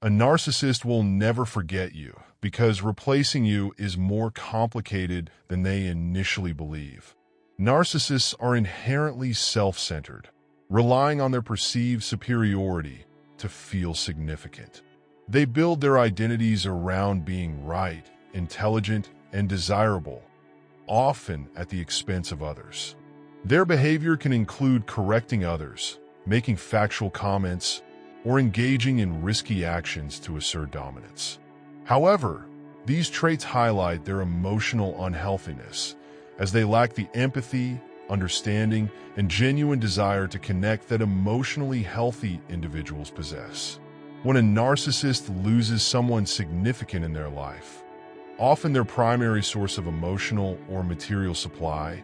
A narcissist will never forget you because replacing you is more complicated than they initially believe. Narcissists are inherently self-centered, relying on their perceived superiority to feel significant. They build their identities around being right, intelligent, and desirable, often at the expense of others. Their behavior can include correcting others, making factual comments, or engaging in risky actions to assert dominance. However, these traits highlight their emotional unhealthiness, as they lack the empathy, understanding, and genuine desire to connect that emotionally healthy individuals possess. When a narcissist loses someone significant in their life, often their primary source of emotional or material supply,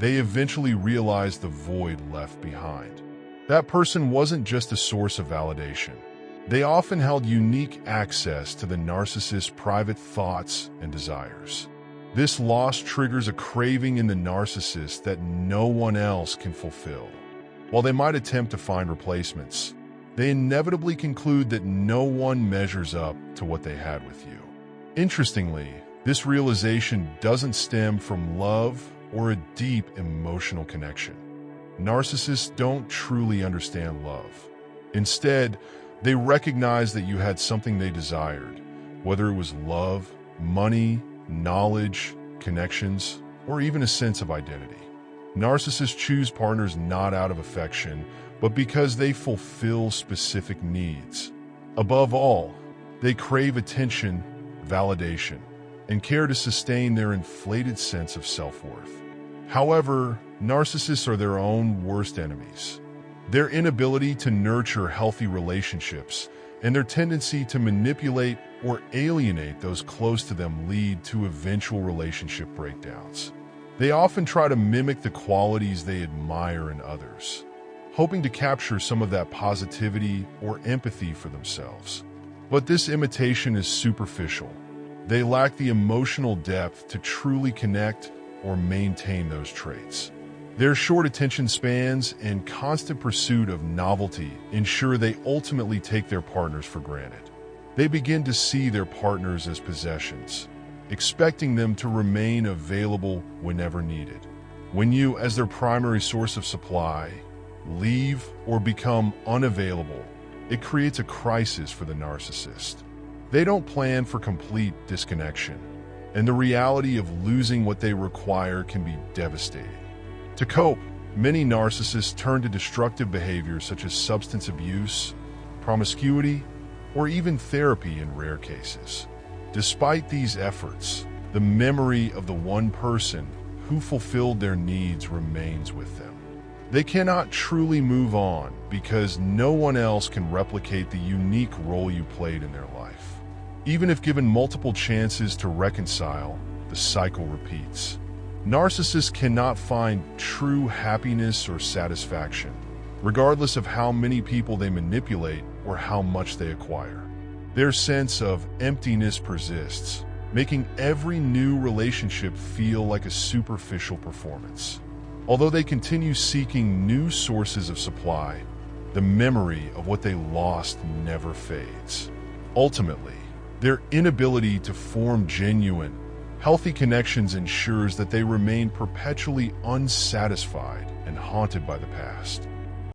they eventually realize the void left behind. That person wasn't just a source of validation. They often held unique access to the narcissist's private thoughts and desires. This loss triggers a craving in the narcissist that no one else can fulfill. While they might attempt to find replacements, they inevitably conclude that no one measures up to what they had with you. Interestingly, this realization doesn't stem from love or a deep emotional connection. Narcissists don't truly understand love. Instead, they recognize that you had something they desired, whether it was love, money, knowledge, connections, or even a sense of identity. Narcissists choose partners not out of affection, but because they fulfill specific needs. Above all, they crave attention, validation, and care to sustain their inflated sense of self-worth. However, narcissists are their own worst enemies. Their inability to nurture healthy relationships and their tendency to manipulate or alienate those close to them lead to eventual relationship breakdowns. They often try to mimic the qualities they admire in others, hoping to capture some of that positivity or empathy for themselves. But this imitation is superficial. They lack the emotional depth to truly connect or maintain those traits. Their short attention spans and constant pursuit of novelty ensure they ultimately take their partners for granted. They begin to see their partners as possessions, expecting them to remain available whenever needed. When you, as their primary source of supply, leave or become unavailable, it creates a crisis for the narcissist. They don't plan for complete disconnection, and the reality of losing what they require can be devastating. To cope, many narcissists turn to destructive behaviors such as substance abuse, promiscuity, or even therapy in rare cases. Despite these efforts, the memory of the one person who fulfilled their needs remains with them. They cannot truly move on because no one else can replicate the unique role you played in their life. Even if given multiple chances to reconcile, the cycle repeats. Narcissists cannot find true happiness or satisfaction, regardless of how many people they manipulate or how much they acquire. Their sense of emptiness persists, making every new relationship feel like a superficial performance. Although they continue seeking new sources of supply, the memory of what they lost never fades. Ultimately, their inability to form genuine, healthy connections ensures that they remain perpetually unsatisfied and haunted by the past.